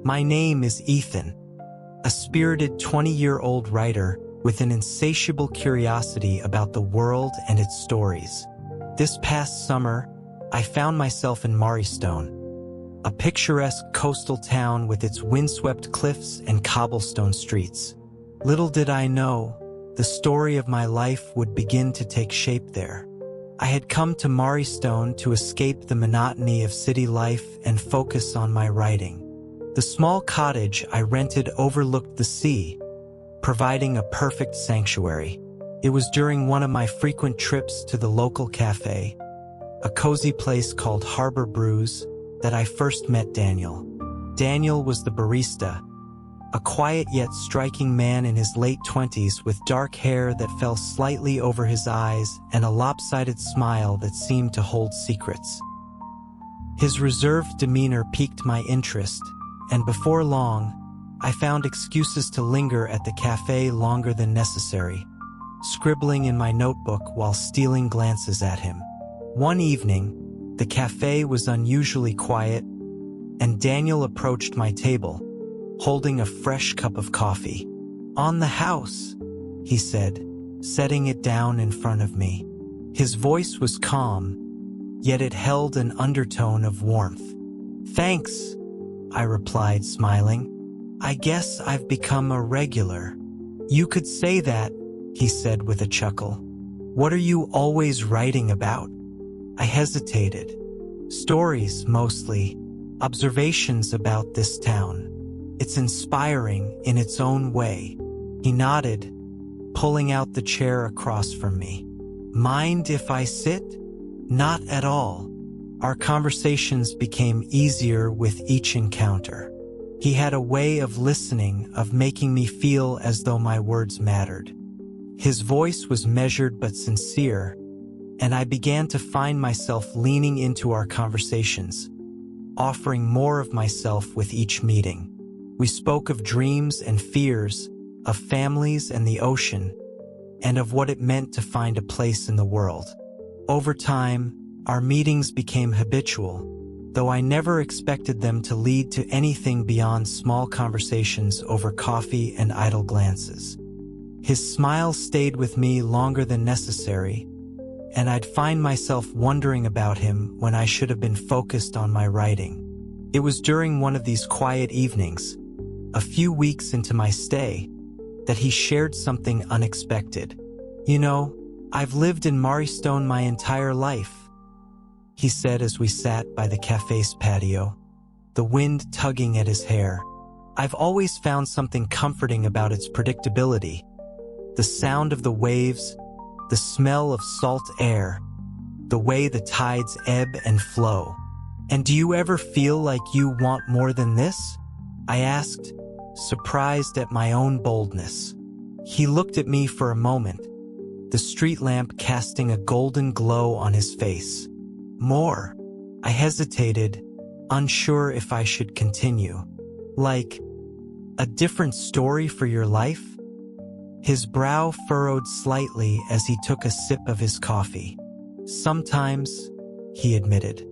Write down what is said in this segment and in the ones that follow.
My name is Ethan, a spirited 20-year-old writer with an insatiable curiosity about the world and its stories. This past summer, I found myself in Maristone, a picturesque coastal town with its windswept cliffs and cobblestone streets. Little did I know, the story of my life would begin to take shape there. I had come to Maristone to escape the monotony of city life and focus on my writing. The small cottage I rented overlooked the sea, providing a perfect sanctuary. It was during one of my frequent trips to the local cafe, a cozy place called Harbor Brews, that I first met Daniel. Daniel was the barista, a quiet yet striking man in his late 20s with dark hair that fell slightly over his eyes and a lopsided smile that seemed to hold secrets. His reserved demeanor piqued my interest, and before long, I found excuses to linger at the cafe longer than necessary, scribbling in my notebook while stealing glances at him. One evening, the cafe was unusually quiet, and Daniel approached my table, holding a fresh cup of coffee. "On the house," he said, setting it down in front of me. His voice was calm, yet it held an undertone of warmth. "Thanks," I replied, smiling. "I guess I've become a regular." "You could say that," he said with a chuckle. "What are you always writing about?" I hesitated. "Stories, mostly. Observations about this town. It's inspiring in its own way." He nodded, pulling out the chair across from me. "Mind if I sit?" "Not at all." Our conversations became easier with each encounter. He had a way of listening, of making me feel as though my words mattered. His voice was measured but sincere, and I began to find myself leaning into our conversations, offering more of myself with each meeting. We spoke of dreams and fears, of families and the ocean, and of what it meant to find a place in the world. Over time, our meetings became habitual, though I never expected them to lead to anything beyond small conversations over coffee and idle glances. His smile stayed with me longer than necessary, and I'd find myself wondering about him when I should have been focused on my writing. It was during one of these quiet evenings, a few weeks into my stay, that he shared something unexpected. "You know, I've lived in Maristone my entire life," he said as we sat by the cafe's patio, the wind tugging at his hair. "I've always found something comforting about its predictability. The sound of the waves, the smell of salt air, the way the tides ebb and flow. And do you ever feel like you want more than this?" I asked, surprised at my own boldness. He looked at me for a moment, the street lamp casting a golden glow on his face. "More." I hesitated, unsure if I should continue. "Like, a different story for your life?" His brow furrowed slightly as he took a sip of his coffee. "Sometimes," he admitted.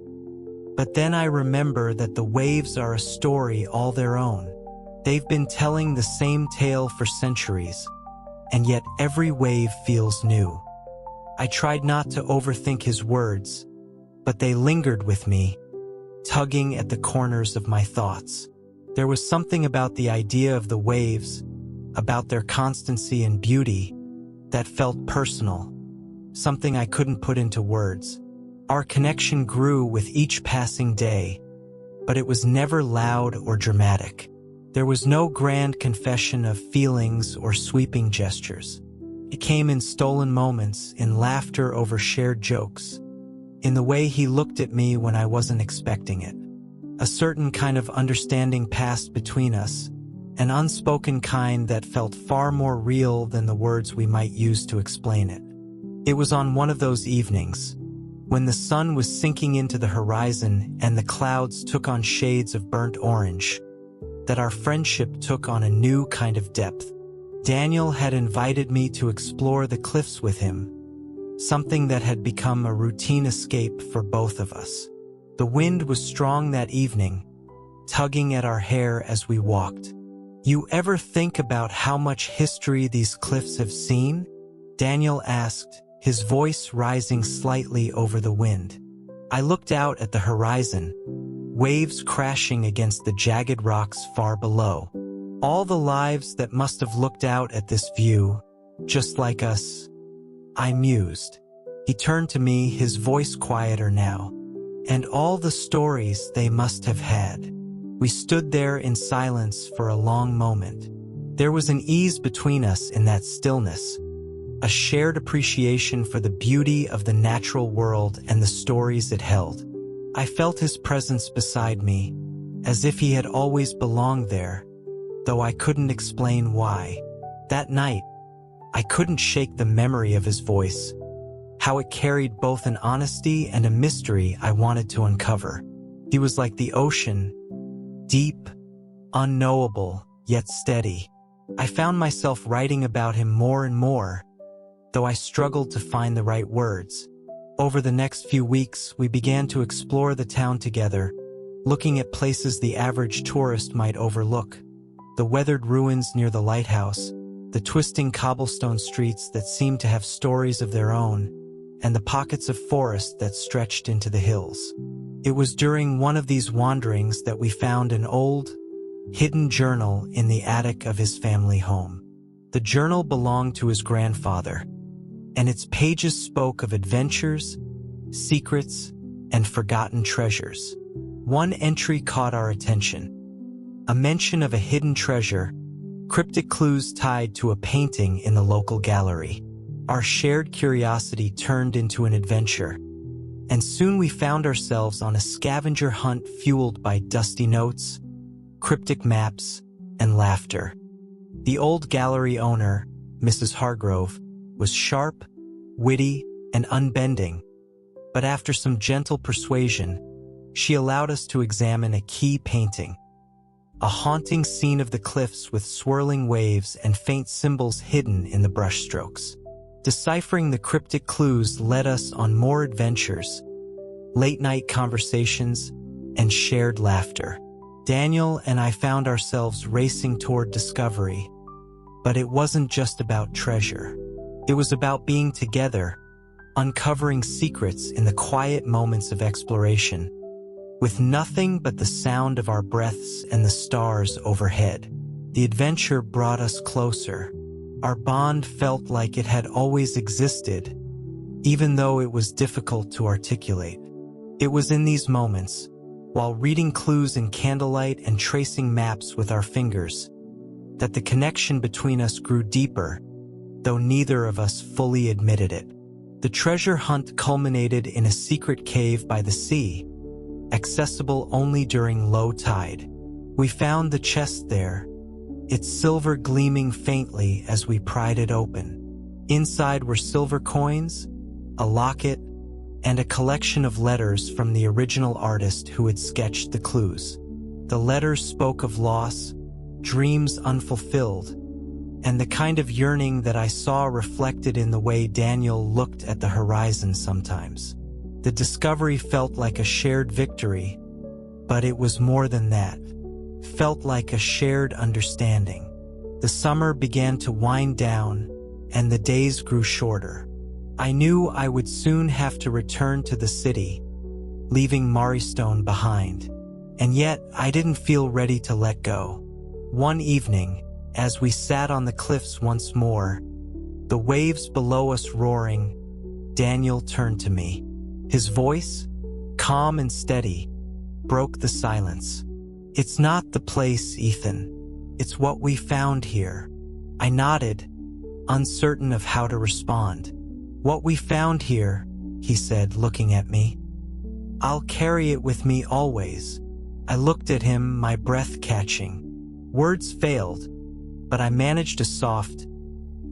"But then I remember that the waves are a story all their own. They've been telling the same tale for centuries, and yet every wave feels new." I tried not to overthink his words, but they lingered with me, tugging at the corners of my thoughts. There was something about the idea of the waves, about their constancy and beauty, that felt personal, something I couldn't put into words. Our connection grew with each passing day, but it was never loud or dramatic. There was no grand confession of feelings or sweeping gestures. It came in stolen moments, in laughter over shared jokes, in the way he looked at me when I wasn't expecting it. A certain kind of understanding passed between us, an unspoken kind that felt far more real than the words we might use to explain it. It was on one of those evenings, when the sun was sinking into the horizon and the clouds took on shades of burnt orange, that our friendship took on a new kind of depth. Daniel had invited me to explore the cliffs with him, something that had become a routine escape for both of us. The wind was strong that evening, tugging at our hair as we walked. "You ever think about how much history these cliffs have seen?" Daniel asked, his voice rising slightly over the wind. I looked out at the horizon, waves crashing against the jagged rocks far below. All the lives that must have looked out at this view, just like us, I mused. He turned to me, his voice quieter now. And all the stories they must have had. We stood there in silence for a long moment. There was an ease between us in that stillness, a shared appreciation for the beauty of the natural world and the stories it held. I felt his presence beside me, as if he had always belonged there, though I couldn't explain why. That night, I couldn't shake the memory of his voice, how it carried both an honesty and a mystery I wanted to uncover. He was like the ocean, deep, unknowable, yet steady. I found myself writing about him more and more, though I struggled to find the right words. Over the next few weeks, we began to explore the town together, looking at places the average tourist might overlook. The weathered ruins near the lighthouse, the twisting cobblestone streets that seemed to have stories of their own, and the pockets of forest that stretched into the hills. It was during one of these wanderings that we found an old, hidden journal in the attic of his family home. The journal belonged to his grandfather, and its pages spoke of adventures, secrets, and forgotten treasures. One entry caught our attention. A mention of a hidden treasure, cryptic clues tied to a painting in the local gallery. Our shared curiosity turned into an adventure, and soon we found ourselves on a scavenger hunt fueled by dusty notes, cryptic maps, and laughter. The old gallery owner, Mrs. Hargrove, was sharp, witty, and unbending, but after some gentle persuasion, she allowed us to examine a key painting. A haunting scene of the cliffs with swirling waves and faint symbols hidden in the brushstrokes. Deciphering the cryptic clues led us on more adventures, late-night conversations, and shared laughter. Daniel and I found ourselves racing toward discovery, but it wasn't just about treasure. It was about being together, uncovering secrets in the quiet moments of exploration, with nothing but the sound of our breaths and the stars overhead. The adventure brought us closer. Our bond felt like it had always existed, even though it was difficult to articulate. It was in these moments, while reading clues in candlelight and tracing maps with our fingers, that the connection between us grew deeper, though neither of us fully admitted it. The treasure hunt culminated in a secret cave by the sea, accessible only during low tide. We found the chest there, its silver gleaming faintly as we pried it open. Inside were silver coins, a locket, and a collection of letters from the original artist who had sketched the clues. The letters spoke of loss, dreams unfulfilled, and the kind of yearning that I saw reflected in the way Daniel looked at the horizon sometimes. The discovery felt like a shared victory, but it was more than that. Felt like a shared understanding. The summer began to wind down, and the days grew shorter. I knew I would soon have to return to the city, leaving Maristone behind. And yet, I didn't feel ready to let go. One evening, as we sat on the cliffs once more, the waves below us roaring, Daniel turned to me. His voice, calm and steady, broke the silence. "It's not the place, Ethan. It's what we found here." I nodded, uncertain of how to respond. "What we found here," he said, looking at me. "I'll carry it with me always." I looked at him, my breath catching. Words failed, but I managed a soft,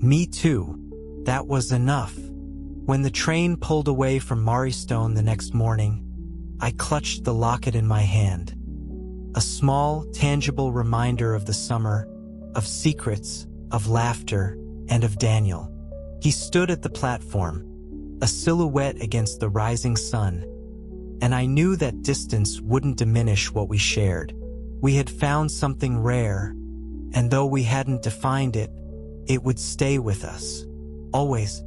"Me too." That was enough. When the train pulled away from Maristone the next morning, I clutched the locket in my hand. A small, tangible reminder of the summer, of secrets, of laughter, and of Daniel. He stood at the platform, a silhouette against the rising sun, and I knew that distance wouldn't diminish what we shared. We had found something rare, and though we hadn't defined it, it would stay with us, always.